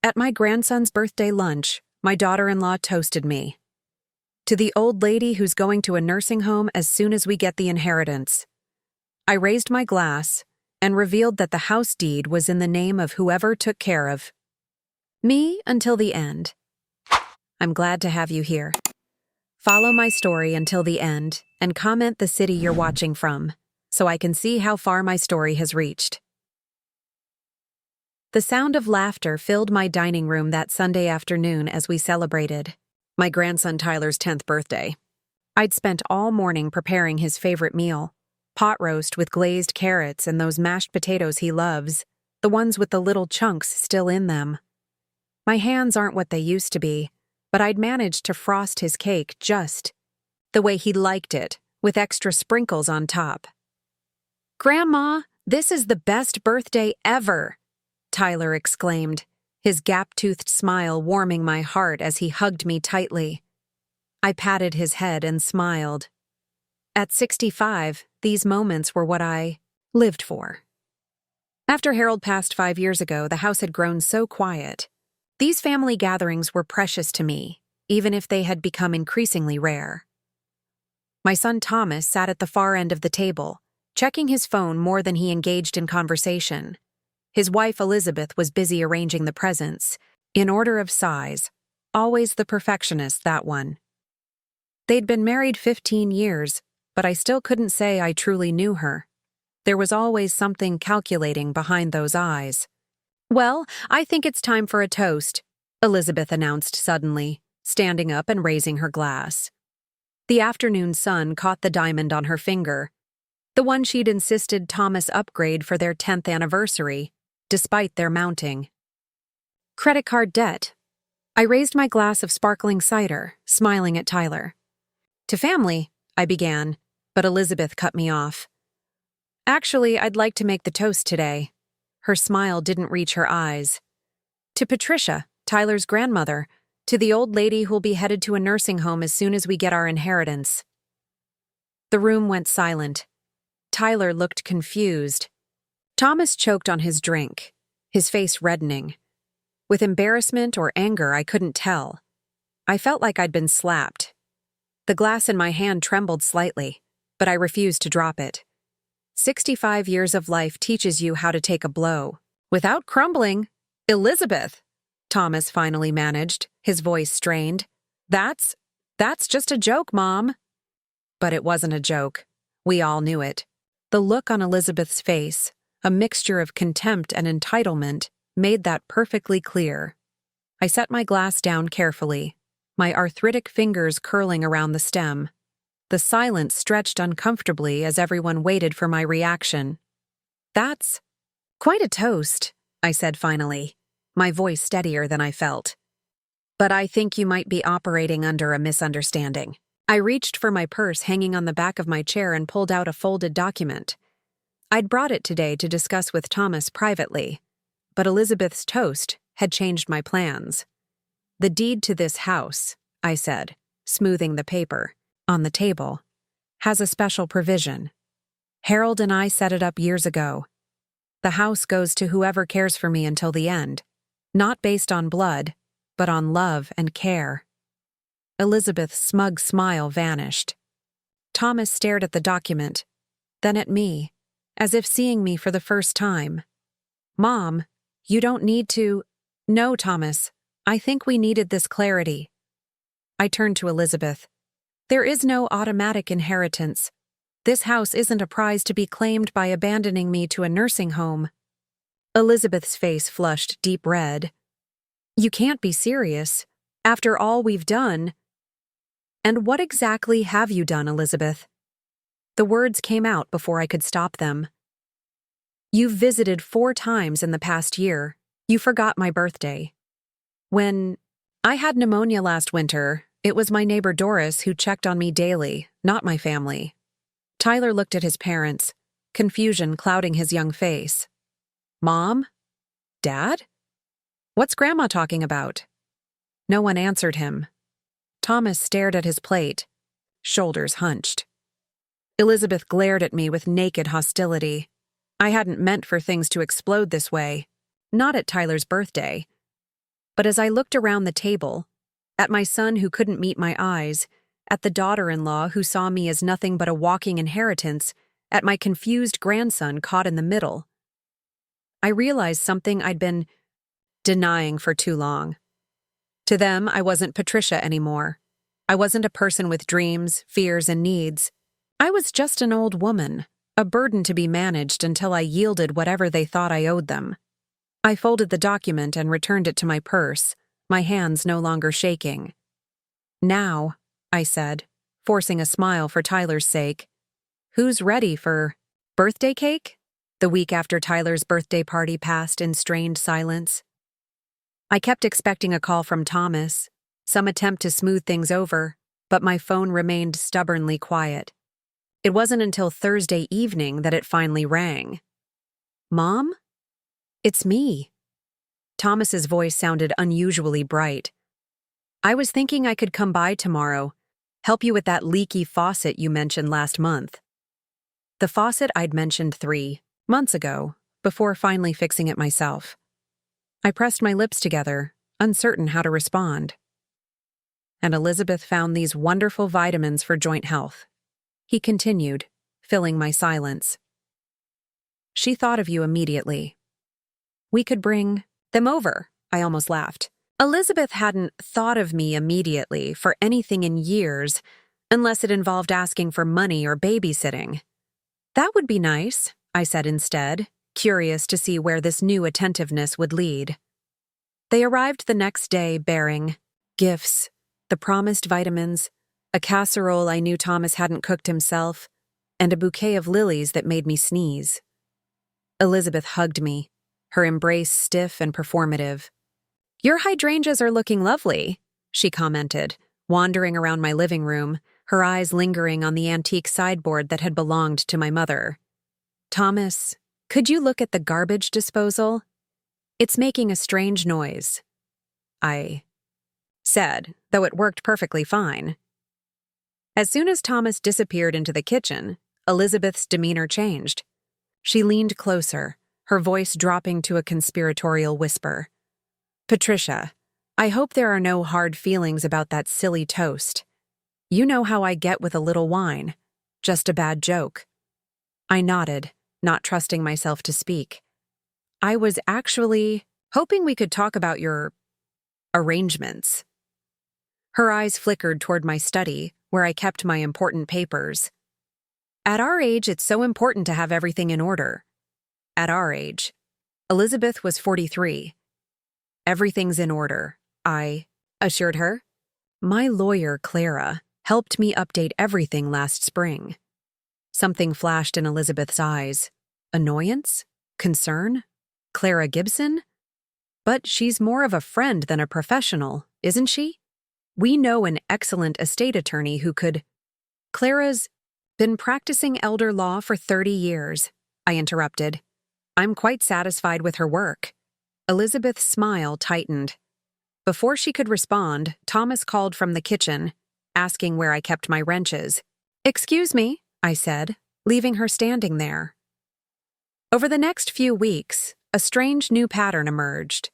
At my grandson's birthday lunch, my daughter-in-law toasted me. To the old lady who's going to a nursing home as soon as we get the inheritance. I raised my glass and revealed that the house deed was in the name of whoever took care of me until the end. I'm glad to have you here. Follow my story until the end and comment the city you're watching from, so I can see how far my story has reached. The sound of laughter filled my dining room that Sunday afternoon as we celebrated my grandson Tyler's 10th birthday. I'd spent all morning preparing his favorite meal, pot roast with glazed carrots and those mashed potatoes he loves, the ones with the little chunks still in them. My hands aren't what they used to be, but I'd managed to frost his cake just the way he liked it, with extra sprinkles on top. "Grandma, this is the best birthday ever!" Tyler exclaimed, his gap-toothed smile warming my heart as he hugged me tightly. I patted his head and smiled. At 65, these moments were what I lived for. After Harold passed 5 years ago, the house had grown so quiet. These family gatherings were precious to me, even if they had become increasingly rare. My son Thomas sat at the far end of the table, checking his phone more than he engaged in conversation. His wife Elizabeth was busy arranging the presents, in order of size, always the perfectionist, that one. They'd been married 15 years, but I still couldn't say I truly knew her. There was always something calculating behind those eyes. "Well, I think it's time for a toast," Elizabeth announced suddenly, standing up and raising her glass. The afternoon sun caught the diamond on her finger, the one she'd insisted Thomas upgrade for their 10th anniversary, despite their mounting credit card debt. I raised my glass of sparkling cider, smiling at Tyler. "To family," I began, but Elizabeth cut me off. "Actually, I'd like to make the toast today." Her smile didn't reach her eyes. "To Patricia, Tyler's grandmother, to the old lady who'll be headed to a nursing home as soon as we get our inheritance." The room went silent. Tyler looked confused. Thomas choked on his drink, his face reddening. With embarrassment or anger, I couldn't tell. I felt like I'd been slapped. The glass in my hand trembled slightly, but I refused to drop it. 65 years of life teaches you how to take a blow without crumbling. "Elizabeth," Thomas finally managed, his voice strained. That's just a joke, Mom." But it wasn't a joke. We all knew it. The look on Elizabeth's face, a mixture of contempt and entitlement, made that perfectly clear. I set my glass down carefully, my arthritic fingers curling around the stem. The silence stretched uncomfortably as everyone waited for my reaction. "That's quite a toast," I said finally, my voice steadier than I felt. "But I think you might be operating under a misunderstanding." I reached for my purse hanging on the back of my chair and pulled out a folded document. I'd brought it today to discuss with Thomas privately, but Elizabeth's toast had changed my plans. "The deed to this house," I said, smoothing the paper, on the table, "has a special provision. Harold and I set it up years ago. The house goes to whoever cares for me until the end, not based on blood, but on love and care." Elizabeth's smug smile vanished. Thomas stared at the document, then at me, as if seeing me for the first time. "Mom, you don't need to—" "No, Thomas, I think we needed this clarity." I turned to Elizabeth. "There is no automatic inheritance. This house isn't a prize to be claimed by abandoning me to a nursing home." Elizabeth's face flushed deep red. "You can't be serious. After all we've done—" "And what exactly have you done, Elizabeth?" The words came out before I could stop them. "You've visited 4 times in the past year. You forgot my birthday. When I had pneumonia last winter, it was my neighbor Doris who checked on me daily, not my family." Tyler looked at his parents, confusion clouding his young face. "Mom? Dad? What's Grandma talking about?" No one answered him. Thomas stared at his plate, shoulders hunched. Elizabeth glared at me with naked hostility. I hadn't meant for things to explode this way. Not at Tyler's birthday. But as I looked around the table, at my son who couldn't meet my eyes, at the daughter-in-law who saw me as nothing but a walking inheritance, at my confused grandson caught in the middle, I realized something I'd been denying for too long. To them, I wasn't Patricia anymore. I wasn't a person with dreams, fears, and needs. I was just an old woman, a burden to be managed until I yielded whatever they thought I owed them. I folded the document and returned it to my purse, my hands no longer shaking. "Now," I said, forcing a smile for Tyler's sake, "who's ready for birthday cake?" The week after Tyler's birthday party passed in strained silence. I kept expecting a call from Thomas, some attempt to smooth things over, but my phone remained stubbornly quiet. It wasn't until Thursday evening that it finally rang. "Mom? It's me." Thomas's voice sounded unusually bright. "I was thinking I could come by tomorrow, help you with that leaky faucet you mentioned last month." The faucet I'd mentioned 3 months ago, before finally fixing it myself. I pressed my lips together, uncertain how to respond. "And Elizabeth found these wonderful vitamins for joint health," he continued, filling my silence. "She thought of you immediately. We could bring them over," I almost laughed. Elizabeth hadn't thought of me immediately for anything in years, unless it involved asking for money or babysitting. "That would be nice," I said instead, curious to see where this new attentiveness would lead. They arrived the next day bearing gifts, the promised vitamins, a casserole I knew Thomas hadn't cooked himself, and a bouquet of lilies that made me sneeze. Elizabeth hugged me, her embrace stiff and performative. "Your hydrangeas are looking lovely," she commented, wandering around my living room, her eyes lingering on the antique sideboard that had belonged to my mother. "Thomas, could you look at the garbage disposal? It's making a strange noise," I said, though it worked perfectly fine. As soon as Thomas disappeared into the kitchen, Elizabeth's demeanor changed. She leaned closer, her voice dropping to a conspiratorial whisper. "Patricia, I hope there are no hard feelings about that silly toast. You know how I get with a little wine. Just a bad joke." I nodded, not trusting myself to speak. "I was actually hoping we could talk about your arrangements." Her eyes flickered toward my study, where I kept my important papers. "At our age, it's so important to have everything in order." At our age. Elizabeth was 43. "Everything's in order," I assured her. "My lawyer, Clara, helped me update everything last spring." Something flashed in Elizabeth's eyes. Annoyance? Concern? Clara Gibson? "But she's more of a friend than a professional, isn't she? We know an excellent estate attorney who could—" "Clara's been practicing elder law for 30 years, I interrupted. "I'm quite satisfied with her work." Elizabeth's smile tightened. Before she could respond, Thomas called from the kitchen, asking where I kept my wrenches. "Excuse me," I said, leaving her standing there. Over the next few weeks, a strange new pattern emerged.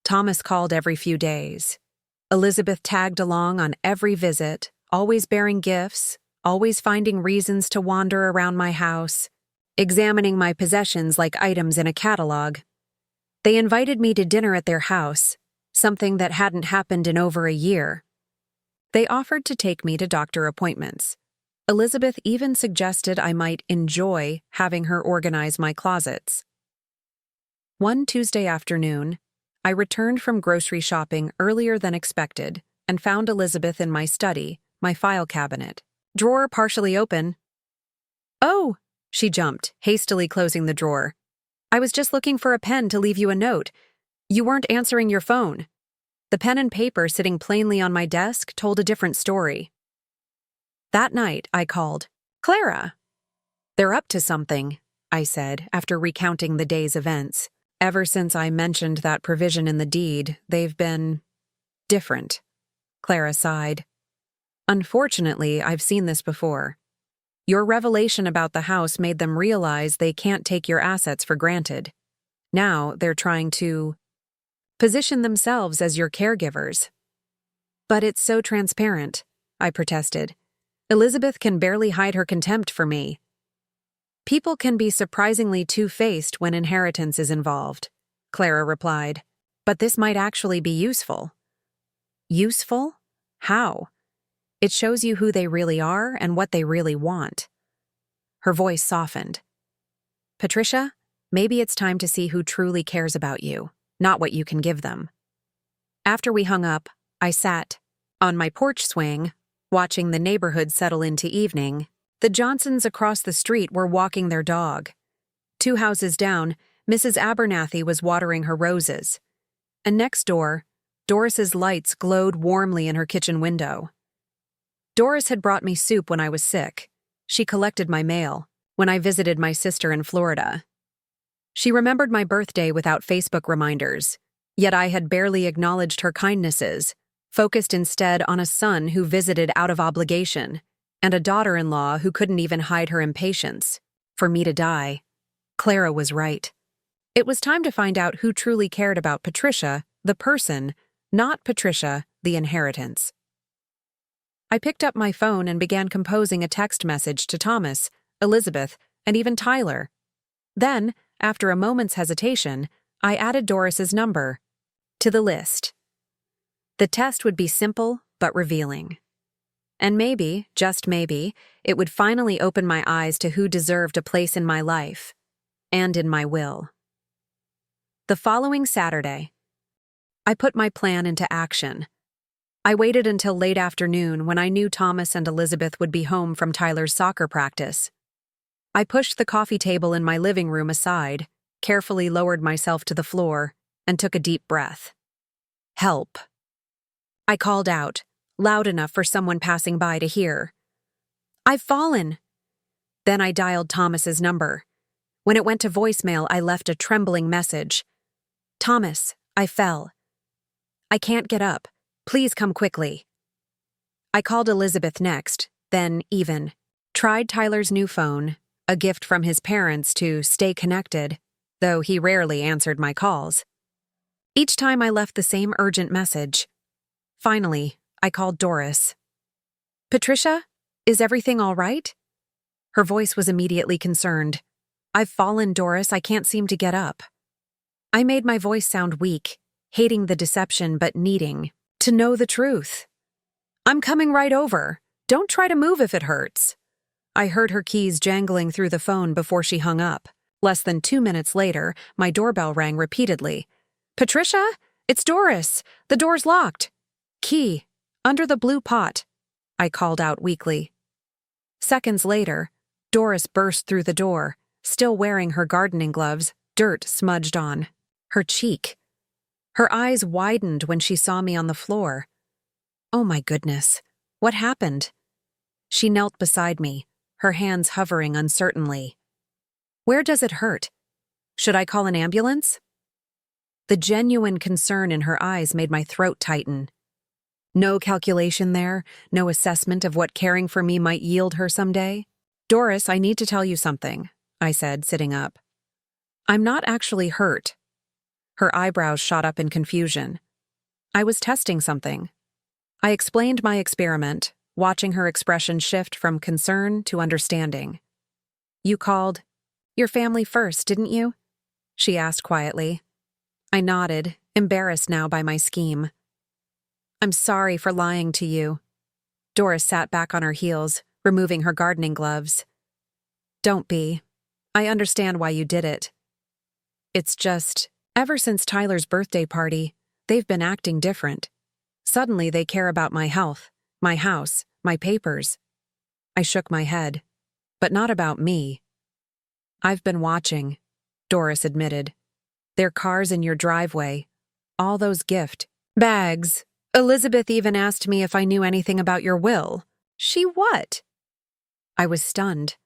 Thomas called every few days. Elizabeth tagged along on every visit, always bearing gifts, always finding reasons to wander around my house, examining my possessions like items in a catalog. They invited me to dinner at their house, something that hadn't happened in over a year. They offered to take me to doctor appointments. Elizabeth even suggested I might enjoy having her organize my closets. One Tuesday afternoon, I returned from grocery shopping earlier than expected and found Elizabeth in my study, my file cabinet. Drawer partially open. "Oh," she jumped, hastily closing the drawer. "I was just looking for a pen to leave you a note. You weren't answering your phone." The pen and paper sitting plainly on my desk told a different story. That night, I called. "Clara." "They're up to something," I said, after recounting the day's events. "Ever since I mentioned that provision in the deed, they've been different." Clara sighed. "Unfortunately, I've seen this before. Your revelation about the house made them realize they can't take your assets for granted. Now they're trying to position themselves as your caregivers. But it's so transparent, I protested. Elizabeth can barely hide her contempt for me. People can be surprisingly two-faced when inheritance is involved, Clara replied. But this might actually be useful. Useful? How? It shows you who they really are and what they really want. Her voice softened. Patricia, maybe it's time to see who truly cares about you, not what you can give them. After we hung up, I sat on my porch swing, watching the neighborhood settle into evening. The Johnsons across the street were walking their dog. 2 houses down, Mrs. Abernathy was watering her roses. And next door, Doris's lights glowed warmly in her kitchen window. Doris had brought me soup when I was sick. She collected my mail when I visited my sister in Florida. She remembered my birthday without Facebook reminders, yet I had barely acknowledged her kindnesses, focused instead on a son who visited out of obligation, and a daughter-in-law who couldn't even hide her impatience for me to die. Clara was right. It was time to find out who truly cared about Patricia, the person, not Patricia, the inheritance. I picked up my phone and began composing a text message to Thomas, Elizabeth, and even Tyler. Then, after a moment's hesitation, I added Doris's number to the list. The test would be simple but revealing. And maybe, just maybe, it would finally open my eyes to who deserved a place in my life and in my will. The following Saturday, I put my plan into action. I waited until late afternoon when I knew Thomas and Elizabeth would be home from Tyler's soccer practice. I pushed the coffee table in my living room aside, carefully lowered myself to the floor, and took a deep breath. Help. I called out, loud enough for someone passing by to hear. I've fallen. Then I dialed Thomas's number. When it went to voicemail, I left a trembling message. Thomas, I fell. I can't get up. Please come quickly. I called Elizabeth next, then Even. Tried Tyler's new phone, a gift from his parents to stay connected, though he rarely answered my calls. Each time I left the same urgent message. Finally, I called Doris. Patricia, is everything all right? Her voice was immediately concerned. I've fallen, Doris. I can't seem to get up. I made my voice sound weak, hating the deception but needing to know the truth. I'm coming right over. Don't try to move if it hurts. I heard her keys jangling through the phone before she hung up. Less than 2 minutes later, my doorbell rang repeatedly. Patricia, it's Doris. The door's locked. Key, under the blue pot, I called out weakly. Seconds later, Doris burst through the door, still wearing her gardening gloves, dirt smudged on her cheek. Her eyes widened when she saw me on the floor. Oh my goodness, what happened? She knelt beside me, her hands hovering uncertainly. Where does it hurt? Should I call an ambulance? The genuine concern in her eyes made my throat tighten. No calculation there, no assessment of what caring for me might yield her someday. Doris, I need to tell you something, I said, sitting up. I'm not actually hurt. Her eyebrows shot up in confusion. I was testing something. I explained my experiment, watching her expression shift from concern to understanding. You called your family first, didn't you? She asked quietly. I nodded, embarrassed now by my scheme. I'm sorry for lying to you. Doris sat back on her heels, removing her gardening gloves. Don't be. I understand why you did it. It's just, ever since Tyler's birthday party, they've been acting different. Suddenly they care about my health, my house, my papers. I shook my head. But not about me. I've been watching, Doris admitted. Their cars in your driveway. All those gift bags. Elizabeth even asked me if I knew anything about your will. She what? I was stunned.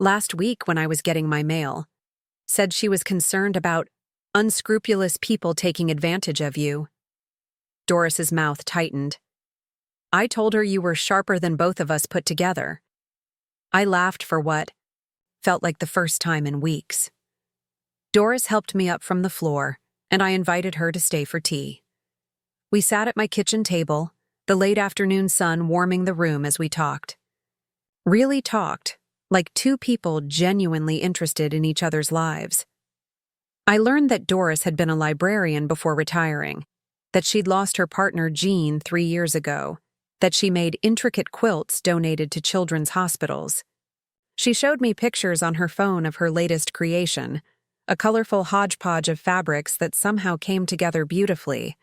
Last week when I was getting my mail, said she was concerned about unscrupulous people taking advantage of you. Doris's mouth tightened. I told her you were sharper than both of us put together. I laughed for what felt like the first time in weeks. Doris helped me up from the floor, and I invited her to stay for tea. We sat at my kitchen table, the late afternoon sun warming the room as we talked. Really talked, like two people genuinely interested in each other's lives. I learned that Doris had been a librarian before retiring, that she'd lost her partner Jean 3 years ago, that she made intricate quilts donated to children's hospitals. She showed me pictures on her phone of her latest creation, a colorful hodgepodge of fabrics that somehow came together beautifully.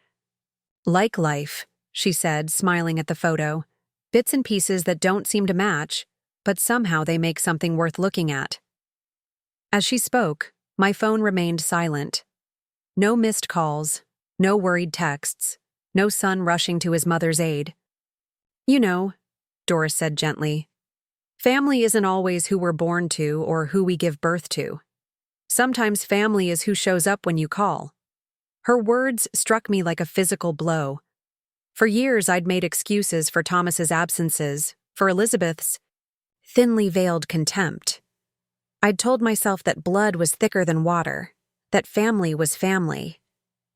Like life, she said, smiling at the photo, bits and pieces that don't seem to match, but somehow they make something worth looking at. As she spoke, my phone remained silent. No missed calls, no worried texts, no son rushing to his mother's aid. You know, Doris said gently, family isn't always who we're born to or who we give birth to. Sometimes family is who shows up when you call. Her words struck me like a physical blow. For years, I'd made excuses for Thomas's absences, for Elizabeth's thinly veiled contempt. I'd told myself that blood was thicker than water, that family was family.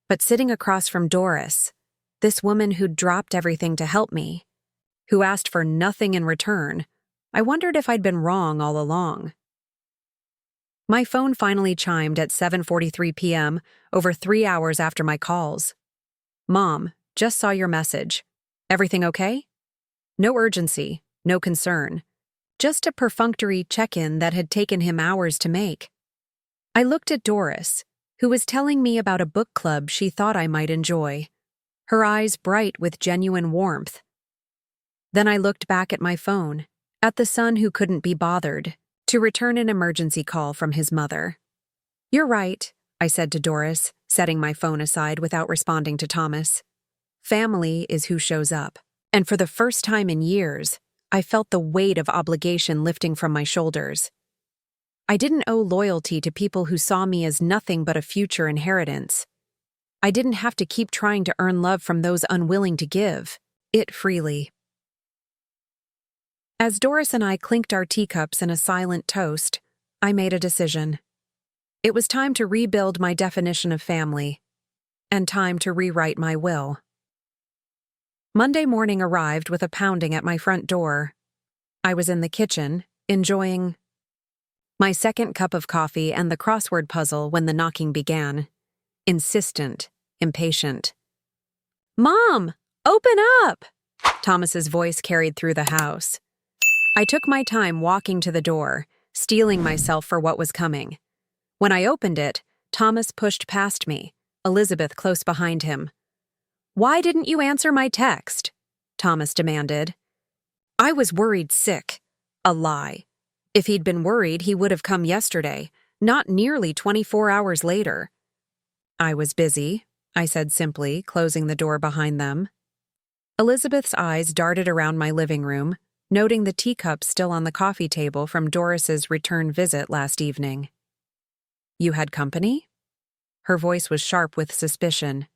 But sitting across from Doris, this woman who'd dropped everything to help me, who asked for nothing in return, I wondered if I'd been wrong all along. My phone finally chimed at 7:43 p.m., over 3 hours after my calls. Mom, just saw your message. Everything okay? No urgency, no concern. Just a perfunctory check-in that had taken him hours to make. I looked at Doris, who was telling me about a book club she thought I might enjoy, her eyes bright with genuine warmth. Then I looked back at my phone, at the son who couldn't be bothered, to return an emergency call from his mother. You're right, I said to Doris, setting my phone aside without responding to Thomas. Family is who shows up, and for the first time in years, I felt the weight of obligation lifting from my shoulders. I didn't owe loyalty to people who saw me as nothing but a future inheritance. I didn't have to keep trying to earn love from those unwilling to give it freely. As Doris and I clinked our teacups in a silent toast, I made a decision. It was time to rebuild my definition of family, and time to rewrite my will. Monday morning arrived with a pounding at my front door. I was in the kitchen, enjoying my second cup of coffee and the crossword puzzle when the knocking began. Insistent, impatient. Mom, open up! Thomas's voice carried through the house. I took my time walking to the door, steeling myself for what was coming. When I opened it, Thomas pushed past me, Elizabeth close behind him. Why didn't you answer my text? Thomas demanded. I was worried sick. A lie. If he'd been worried, he would have come yesterday, not nearly 24 hours later. I was busy, I said simply, closing the door behind them. Elizabeth's eyes darted around my living room, noting the teacup still on the coffee table from Doris's return visit last evening. You had company? Her voice was sharp with suspicion.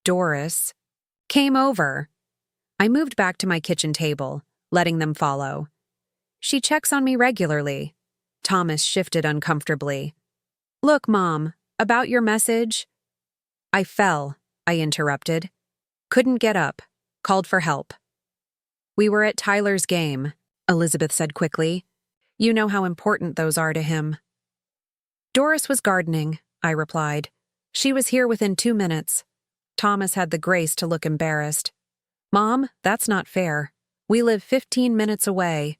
Doris came over. I moved back to my kitchen table, letting them follow. She checks on me regularly. Thomas shifted uncomfortably. Look, Mom, about your message. I fell, I interrupted. Couldn't get up. Called for help. We were at Tyler's game, Elizabeth said quickly. You know how important those are to him. Doris was gardening, I replied. She was here within 2 minutes. Thomas had the grace to look embarrassed. Mom, that's not fair. We live 15 minutes away.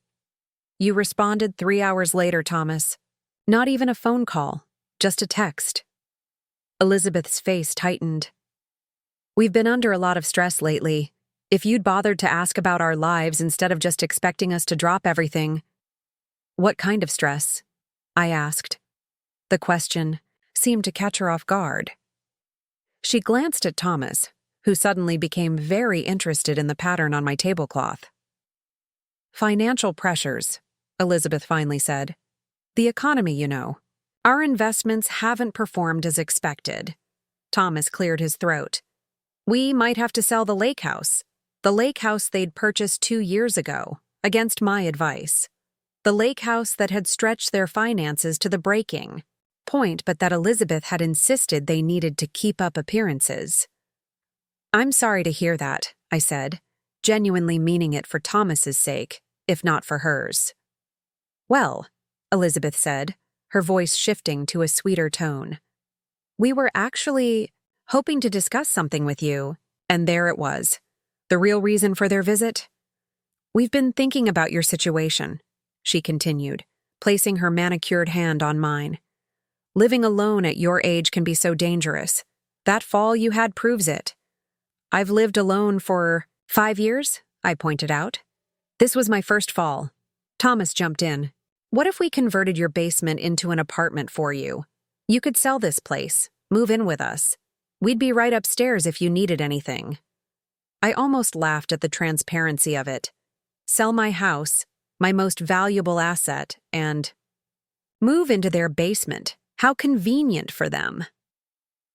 You responded 3 hours later, Thomas. Not even a phone call, just a text. Elizabeth's face tightened. We've been under a lot of stress lately. If you'd bothered to ask about our lives instead of just expecting us to drop everything. What kind of stress? I asked. The question seemed to catch her off guard. She glanced at Thomas, who suddenly became very interested in the pattern on my tablecloth. Financial pressures, Elizabeth finally said. The economy, you know. Our investments haven't performed as expected. Thomas cleared his throat. We might have to sell the lake house. The lake house they'd purchased 2 years ago, against my advice. The lake house that had stretched their finances to the breaking. point, but that Elizabeth had insisted they needed to keep up appearances. "I'm sorry to hear that," I said, genuinely meaning it for Thomas's sake, if not for hers. "Well," Elizabeth said, her voice shifting to a sweeter tone, "we were actually hoping to discuss something with you," and there it was. The real reason for their visit? "We've been thinking about your situation," she continued, placing her manicured hand on mine. "Living alone at your age can be so dangerous. That fall you had proves it." "I've lived alone for 5 years," I pointed out. "This was my first fall." Thomas jumped in. "What if we converted your basement into an apartment for you? You could sell this place, move in with us. We'd be right upstairs if you needed anything." I almost laughed at the transparency of it. Sell my house, my most valuable asset, and move into their basement. How convenient for them.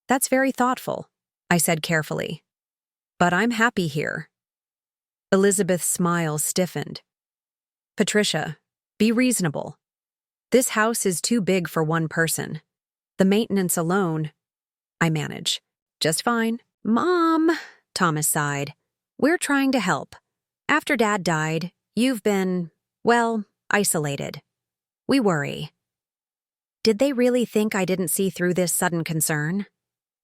"That's very thoughtful," I said carefully. "But I'm happy here." Elizabeth's smile stiffened. "Patricia, be reasonable. This house is too big for one person. The maintenance alone, I manage just fine." "Mom," Thomas sighed, "we're trying to help. After Dad died, you've been, well, isolated. We worry." Did they really think I didn't see through this sudden concern?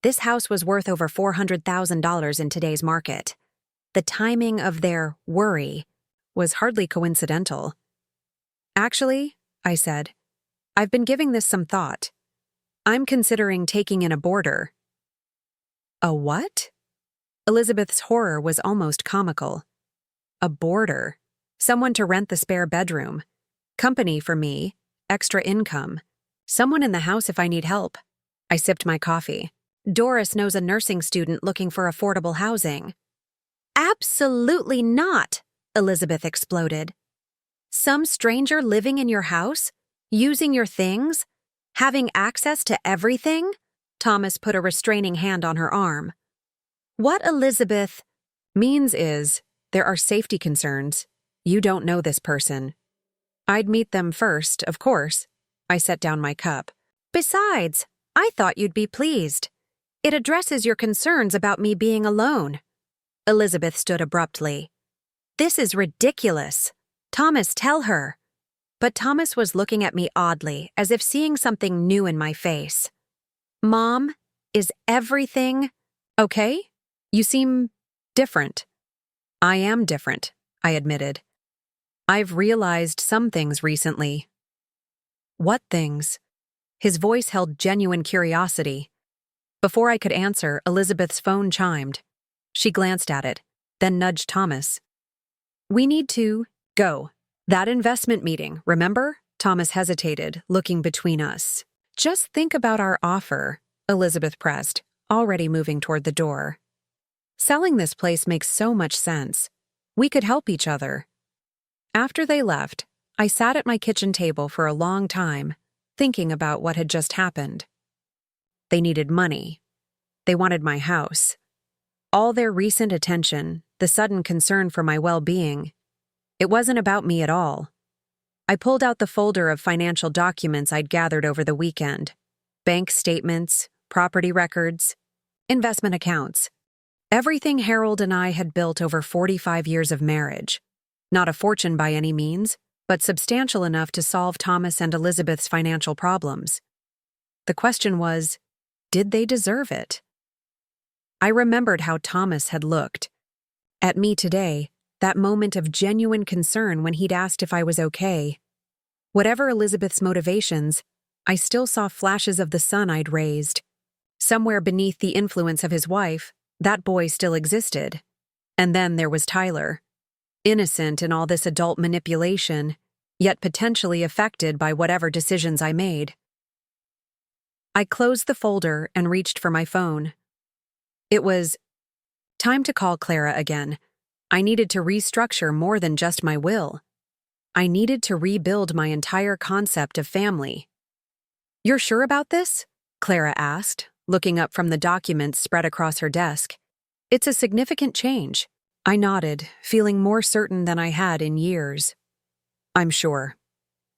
This house was worth over $400,000 in today's market. The timing of their worry was hardly coincidental. "Actually," I said, "I've been giving this some thought. I'm considering taking in a boarder." "A what?" Elizabeth's horror was almost comical. "A boarder. Someone to rent the spare bedroom. Company for me. Extra income. Someone in the house if I need help." I sipped my coffee. "Doris knows a nursing student looking for affordable housing." "Absolutely not," Elizabeth exploded. "Some stranger living in your house? Using your things? Having access to everything?" Thomas put a restraining hand on her arm. "What Elizabeth means is, there are safety concerns. You don't know this person." "I'd meet them first, of course." I set down my cup. "Besides, I thought you'd be pleased. It addresses your concerns about me being alone." Elizabeth stood abruptly. "This is ridiculous. Thomas, tell her." But Thomas was looking at me oddly, as if seeing something new in my face. "Mom, is everything okay? You seem different." "I am different," I admitted. "I've realized some things recently." "What things?" His voice held genuine curiosity. Before I could answer, Elizabeth's phone chimed. She glanced at it, then nudged Thomas. "We need to go. That investment meeting, remember?" Thomas hesitated, looking between us. "Just think about our offer," Elizabeth pressed, already moving toward the door. "Selling this place makes so much sense. We could help each other." After they left, I sat at my kitchen table for a long time, thinking about what had just happened. They needed money. They wanted my house. All their recent attention, the sudden concern for my well-being. It wasn't about me at all. I pulled out the folder of financial documents I'd gathered over the weekend. Bank statements, property records, investment accounts. Everything Harold and I had built over 45 years of marriage. Not a fortune by any means, but substantial enough to solve Thomas and Elizabeth's financial problems. The question was, did they deserve it? I remembered how Thomas had looked at me today, that moment of genuine concern when he'd asked if I was okay. Whatever Elizabeth's motivations, I still saw flashes of the son I'd raised. Somewhere beneath the influence of his wife, that boy still existed. And then there was Tyler. Innocent in all this adult manipulation, yet potentially affected by whatever decisions I made. I closed the folder and reached for my phone. It was time to call Clara again. I needed to restructure more than just my will. I needed to rebuild my entire concept of family. "You're sure about this?" Clara asked, looking up from the documents spread across her desk. "It's a significant change." I nodded, feeling more certain than I had in years. "I'm sure."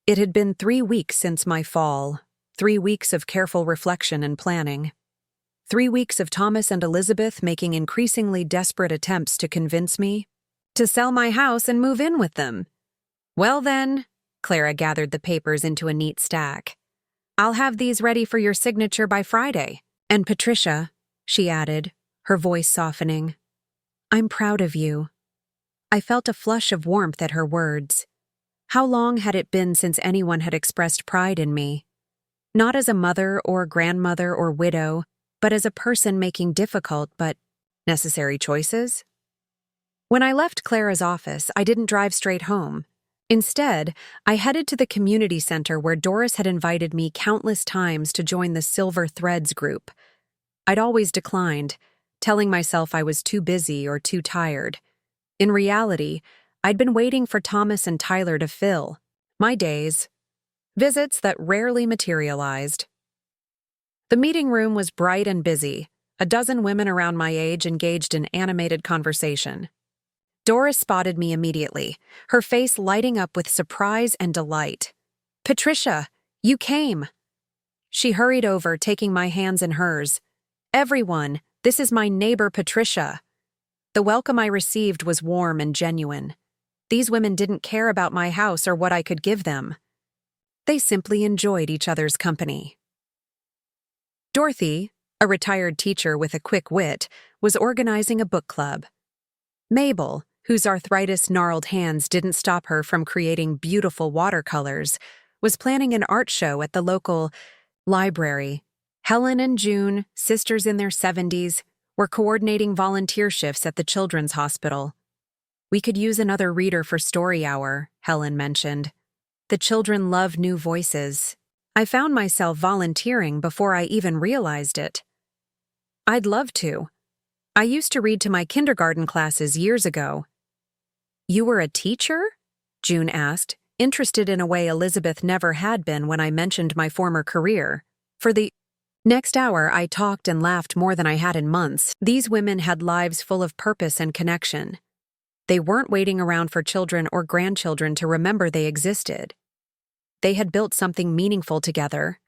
It had been 3 weeks since my fall, 3 weeks of careful reflection and planning. 3 weeks of Thomas and Elizabeth making increasingly desperate attempts to convince me to sell my house and move in with them. Well then, Clara gathered the papers into a neat stack. I'll have these ready for your signature by Friday. And Patricia, she added, her voice softening, I'm proud of you. I felt a flush of warmth at her words. How long had it been since anyone had expressed pride in me? Not as a mother or grandmother or widow, but as a person making difficult but necessary choices? When I left Clara's office, I didn't drive straight home. Instead, I headed to the community center where Doris had invited me countless times to join the Silver Threads group. I'd always declined, telling myself I was too busy or too tired. In reality, I'd been waiting for Thomas and Tyler to fill my days, visits that rarely materialized. The meeting room was bright and busy, a dozen women around my age engaged in animated conversation. Doris spotted me immediately, her face lighting up with surprise and delight. Patricia, you came! She hurried over, taking my hands in hers. Everyone, this is my neighbor Patricia. The welcome I received was warm and genuine. These women didn't care about my house or what I could give them. They simply enjoyed each other's company. Dorothy, a retired teacher with a quick wit, was organizing a book club. Mabel, whose arthritis-gnarled hands didn't stop her from creating beautiful watercolors, was planning an art show at the local library. Helen and June, sisters in their 70s, were coordinating volunteer shifts at the children's hospital. We could use another reader for story hour, Helen mentioned. The children love new voices. I found myself volunteering before I even realized it. I'd love to. I used to read to my kindergarten classes years ago. You were a teacher? June asked, interested in a way Elizabeth never had been when I mentioned my former career. For the next hour, I talked and laughed more than I had in months. These women had lives full of purpose and connection. They weren't waiting around for children or grandchildren to remember they existed. They had built something meaningful together.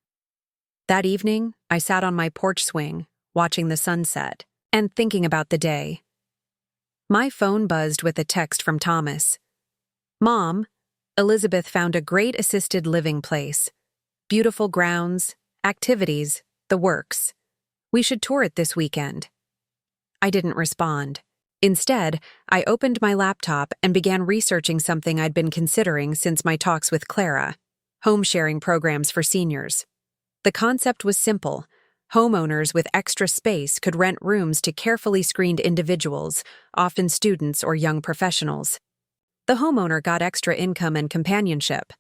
That evening, I sat on my porch swing, watching the sunset, and thinking about the day. My phone buzzed with a text from Thomas. Mom, Elizabeth found a great assisted living place. Beautiful grounds, activities, the works. We should tour it this weekend. I didn't respond. Instead, I opened my laptop and began researching something I'd been considering since my talks with Clara: home-sharing programs for seniors. The concept was simple. Homeowners with extra space could rent rooms to carefully screened individuals, often students or young professionals. The homeowner got extra income and companionship.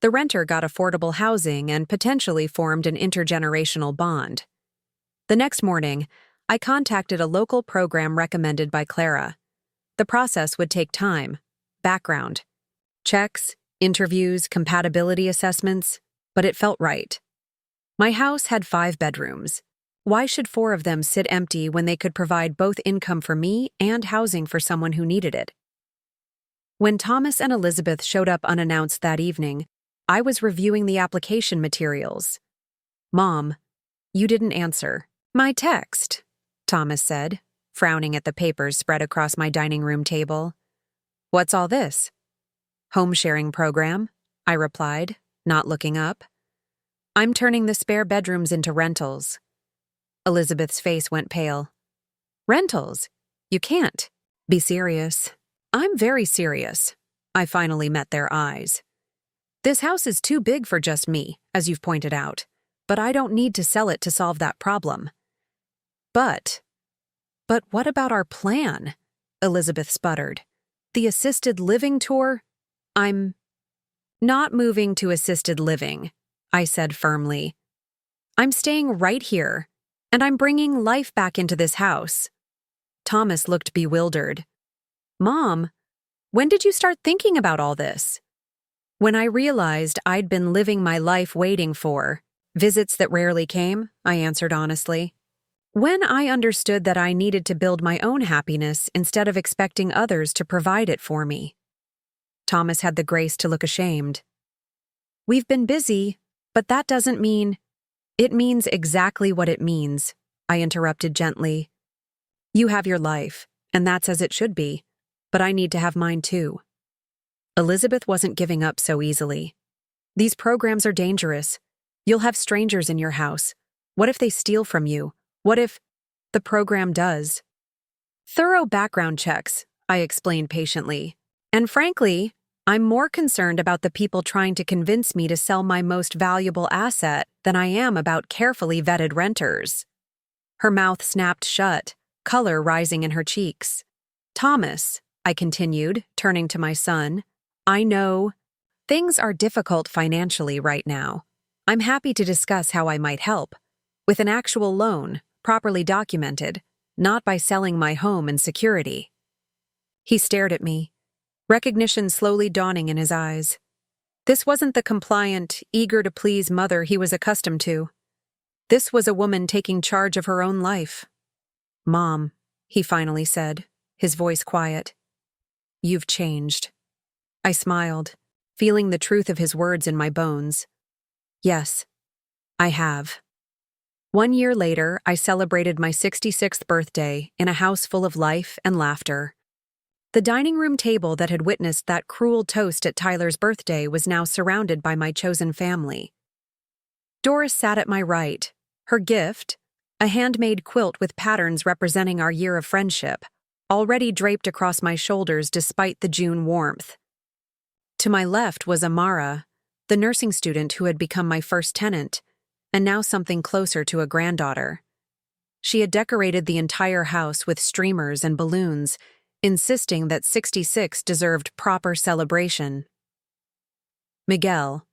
The renter got affordable housing and potentially formed an intergenerational bond. The next morning, I contacted a local program recommended by Clara. The process would take time, background, checks, interviews, compatibility assessments, but it felt right. My house had 5 bedrooms. Why should 4 of them sit empty when they could provide both income for me and housing for someone who needed it? When Thomas and Elizabeth showed up unannounced that evening, I was reviewing the application materials. Mom, you didn't answer my text, Thomas said, frowning at the papers spread across my dining room table. What's all this? Home sharing program, I replied, not looking up. I'm turning the spare bedrooms into rentals. Elizabeth's face went pale. Rentals? You can't. Be serious. I'm very serious. I finally met their eyes. This house is too big for just me, as you've pointed out, but I don't need to sell it to solve that problem. But what about our plan? Elizabeth sputtered. The assisted living tour? I'm not moving to assisted living, I said firmly. I'm staying right here, and I'm bringing life back into this house. Thomas looked bewildered. Mom, when did you start thinking about all this? When I realized I'd been living my life waiting for visits that rarely came, I answered honestly. When I understood that I needed to build my own happiness instead of expecting others to provide it for me. Thomas had the grace to look ashamed. We've been busy, but that doesn't mean It means exactly what it means, I interrupted gently. You have your life, and that's as it should be, but I need to have mine too. Elizabeth wasn't giving up so easily. These programs are dangerous. You'll have strangers in your house. What if they steal from you? What if the program does? Thorough background checks, I explained patiently. And frankly, I'm more concerned about the people trying to convince me to sell my most valuable asset than I am about carefully vetted renters. Her mouth snapped shut, color rising in her cheeks. Thomas, I continued, turning to my son, I know things are difficult financially right now. I'm happy to discuss how I might help. With an actual loan, properly documented, not by selling my home and security. He stared at me, recognition slowly dawning in his eyes. This wasn't the compliant, eager-to-please mother he was accustomed to. This was a woman taking charge of her own life. Mom, he finally said, his voice quiet. You've changed. I smiled, feeling the truth of his words in my bones. Yes, I have. 1 year later, I celebrated my 66th birthday in a house full of life and laughter. The dining room table that had witnessed that cruel toast at Tyler's birthday was now surrounded by my chosen family. Doris sat at my right, her gift, a handmade quilt with patterns representing our year of friendship, already draped across my shoulders despite the June warmth. To my left was Amara, the nursing student who had become my first tenant, and now something closer to a granddaughter. She had decorated the entire house with streamers and balloons, insisting that 66 deserved proper celebration. Miguel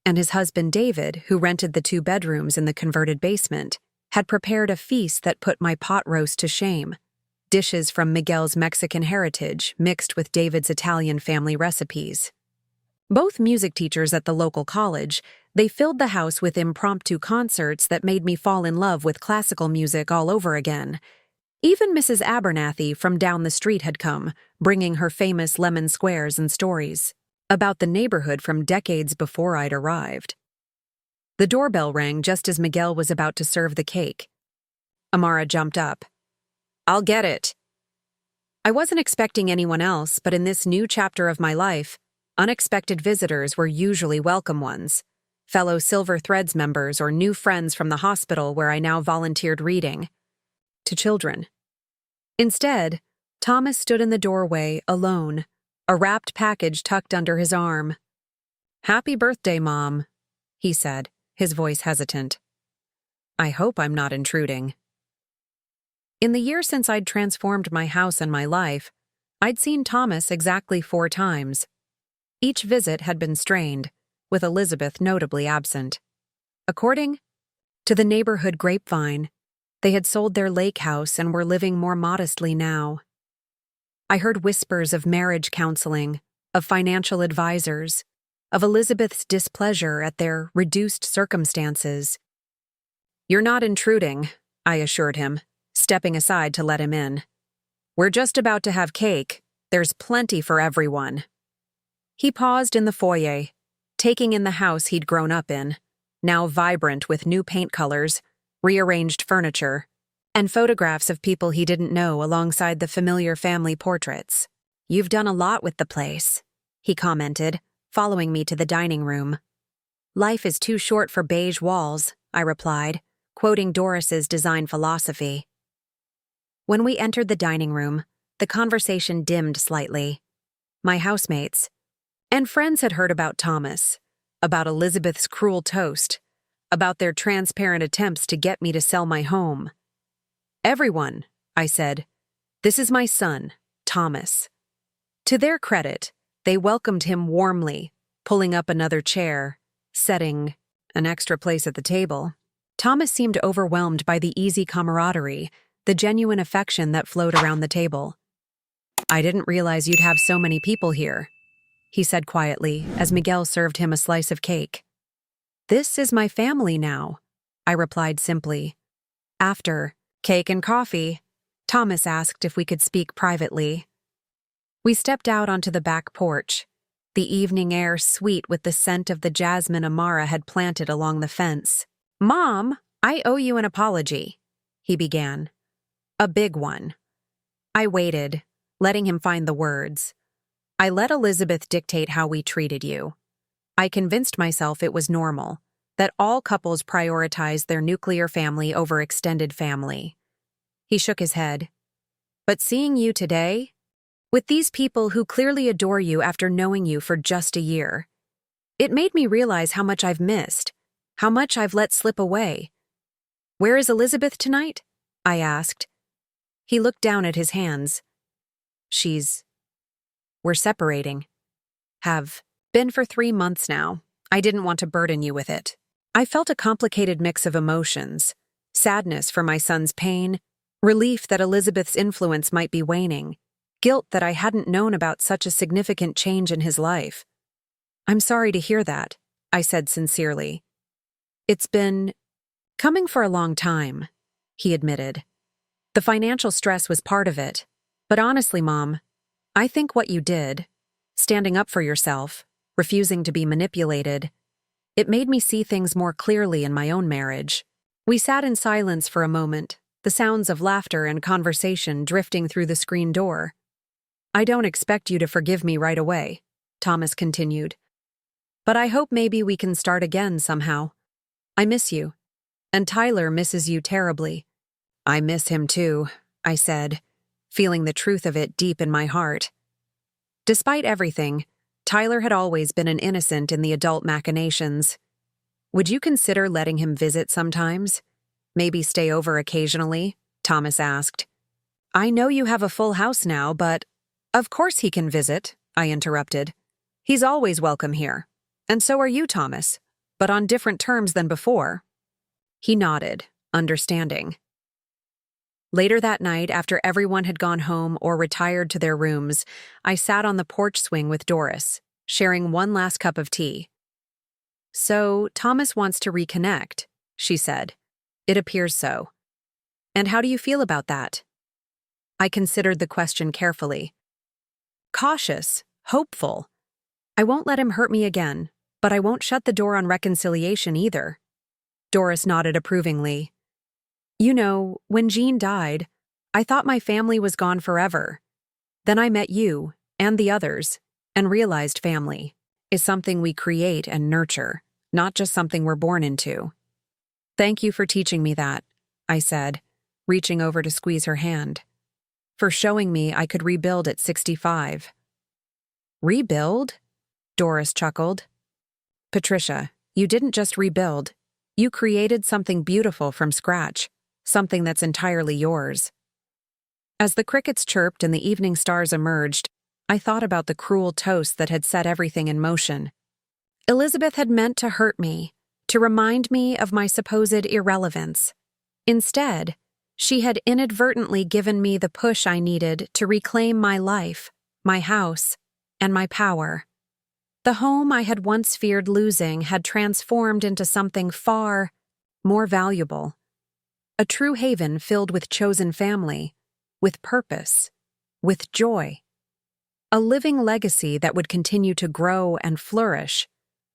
and his husband David, who rented the 2 bedrooms in the converted basement, had prepared a feast that put my pot roast to shame. Dishes from Miguel's Mexican heritage mixed with David's Italian family recipes. Both music teachers at the local college, they filled the house with impromptu concerts that made me fall in love with classical music all over again. Even Mrs. Abernathy from down the street had come, bringing her famous lemon squares and stories about the neighborhood from decades before I'd arrived. The doorbell rang just as Miguel was about to serve the cake. Amara jumped up. I'll get it. I wasn't expecting anyone else, but in this new chapter of my life, unexpected visitors were usually welcome ones. Fellow Silver Threads members or new friends from the hospital where I now volunteered reading to children. Instead, Thomas stood in the doorway, alone, a wrapped package tucked under his arm. Happy birthday, Mom, he said, his voice hesitant. I hope I'm not intruding. In the year since I'd transformed my house and my life, I'd seen Thomas exactly 4 times. Each visit had been strained, with Elizabeth notably absent. According to the neighborhood grapevine, they had sold their lake house and were living more modestly now. I heard whispers of marriage counseling, of financial advisors, of Elizabeth's displeasure at their reduced circumstances. You're not intruding, I assured him, stepping aside to let him in. We're just about to have cake. There's plenty for everyone. He paused in the foyer, taking in the house he'd grown up in, now vibrant with new paint colors, rearranged furniture, and photographs of people he didn't know alongside the familiar family portraits. You've done a lot with the place, he commented, following me to the dining room. Life is too short for beige walls, I replied, quoting Doris's design philosophy. When we entered the dining room, the conversation dimmed slightly. My housemates and friends had heard about Thomas, about Elizabeth's cruel toast, about their transparent attempts to get me to sell my home. Everyone, I said, this is my son, Thomas. To their credit, they welcomed him warmly, pulling up another chair, setting an extra place at the table. Thomas seemed overwhelmed by the easy camaraderie, the genuine affection that flowed around the table. I didn't realize you'd have so many people here, he said quietly as Miguel served him a slice of cake. This is my family now, I replied simply. After cake and coffee, Thomas asked if we could speak privately. We stepped out onto the back porch, the evening air sweet with the scent of the jasmine Amara had planted along the fence. "Mom, I owe you an apology," he began. "A big one." I waited, letting him find the words. "I let Elizabeth dictate how we treated you. I convinced myself it was normal, that all couples prioritize their nuclear family over extended family." He shook his head. "But seeing you today, with these people who clearly adore you after knowing you for just a year, it made me realize how much I've missed, how much I've let slip away." "Where is Elizabeth tonight?" I asked. He looked down at his hands. We're separating. Have been for 3 months now. I didn't want to burden you with it." I felt a complicated mix of emotions: sadness for my son's pain, relief that Elizabeth's influence might be waning, guilt that I hadn't known about such a significant change in his life. "I'm sorry to hear that," I said sincerely. "It's been coming for a long time," he admitted. "The financial stress was part of it. But honestly, Mom, I think what you did, standing up for yourself, refusing to be manipulated, it made me see things more clearly in my own marriage." We sat in silence for a moment, the sounds of laughter and conversation drifting through the screen door. "I don't expect you to forgive me right away," Thomas continued. "But I hope maybe we can start again somehow. I miss you, and Tyler misses you terribly." "I miss him too," I said, feeling the truth of it deep in my heart. Despite everything, Tyler had always been an innocent in the adult machinations. "Would you consider letting him visit sometimes? Maybe stay over occasionally?" Thomas asked. "I know you have a full house now, but—" "Of course he can visit," I interrupted. "He's always welcome here. And so are you, Thomas, but on different terms than before." He nodded, understanding. Later that night, after everyone had gone home or retired to their rooms, I sat on the porch swing with Doris, sharing one last cup of tea. "So, Thomas wants to reconnect," she said. "It appears so. And how do you feel about that?" I considered the question carefully. "Cautious, hopeful. I won't let him hurt me again, but I won't shut the door on reconciliation either." Doris nodded approvingly. "You know, when Jean died, I thought my family was gone forever. Then I met you, and the others, and realized family is something we create and nurture, not just something we're born into." "Thank you for teaching me that," I said, reaching over to squeeze her hand. "For showing me I could rebuild at 65. "Rebuild?" Doris chuckled. "Patricia, you didn't just rebuild. You created something beautiful from scratch, something that's entirely yours." As the crickets chirped and the evening stars emerged, I thought about the cruel toast that had set everything in motion. Elizabeth had meant to hurt me, to remind me of my supposed irrelevance. Instead, she had inadvertently given me the push I needed to reclaim my life, my house, and my power. The home I had once feared losing had transformed into something far more valuable. A true haven filled with chosen family, with purpose, with joy. A living legacy that would continue to grow and flourish,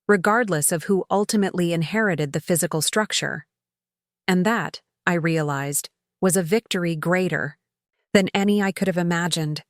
regardless of who ultimately inherited the physical structure. And that, I realized, was a victory greater than any I could have imagined.